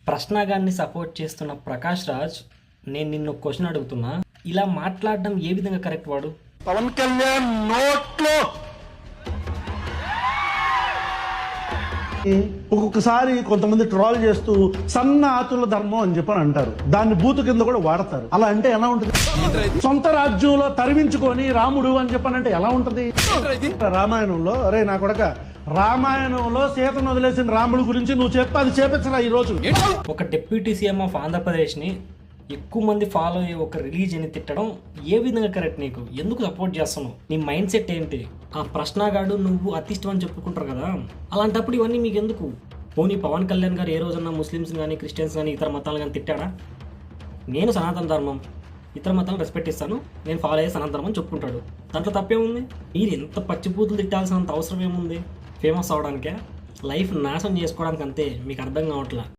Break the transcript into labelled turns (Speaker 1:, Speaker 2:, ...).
Speaker 1: ప్రశ్నగాన్ని support చేస్తున్న ప్రకాష్ రాజ్, నేను నిన్ను క్వశ్చన్ అడుగుతున్నా, ఇలా మాట్లాడడం ఏ విధంగా కరెక్ట్ వాడు?
Speaker 2: పవన్ కళ్యాణ్ నోట్లో
Speaker 3: ఒక్కొక్కసారి కొంతమంది ట్రోల్ చేస్తూ సన్న ఆతుల ధర్మం అని చెప్పని అంటారు. దాన్ని బూతు కింద కూడా వాడతారు. అలా అంటే ఎలా ఉంటుంది? సొంత రాజ్యంలో తరిమించుకొని రాముడు అని చెప్పనంటే ఎలా ఉంటది? రామాయణంలో అరే నా కొడక, రామాయణంలో సీతను వదిలేసిన రాముడు గురించి నువ్వు చెప్పి అది చేపించరా ఈ రోజు.
Speaker 1: ఒక డిప్యూటీ సీఎం ఆఫ్ ఆంధ్రప్రదేశ్ని ఎక్కువ మంది ఫాలో అయ్యే ఒక రిలీజియన్ని తిట్టడం ఏ విధంగా కరెక్ట్? నీకు ఎందుకు సపోర్ట్ చేస్తున్నావు? నీ మైండ్ సెట్ ఏంటి? ఆ ప్రశ్నగాడు నువ్వు అతిష్టం అని చెప్పుకుంటారు కదా, అలాంటప్పుడు ఇవన్నీ మీకు ఎందుకు? పోనీ పవన్ కళ్యాణ్ గారు ఏ రోజన్నా ముస్లిమ్స్ కానీ క్రిస్టియన్స్ కానీ ఇతర మతాలు కానీ తిట్టాడా? నేను సనాతన ధర్మం, ఇతర మతాలను రెస్పెక్ట్ ఇస్తాను, నేను ఫాలో అయ్యే సనాతన ధర్మం అని చెప్పుకుంటాడు. దాంట్లో తప్పేముంది? మీరు ఎంత పచ్చిపూతులు తిట్టాల్సినంత అవసరం ఏముంది ఫేమస్ అవడానికే? లైఫ్ నాశనం చేసుకోవడానికి అంతే. మీకు అర్థం కావట్లా.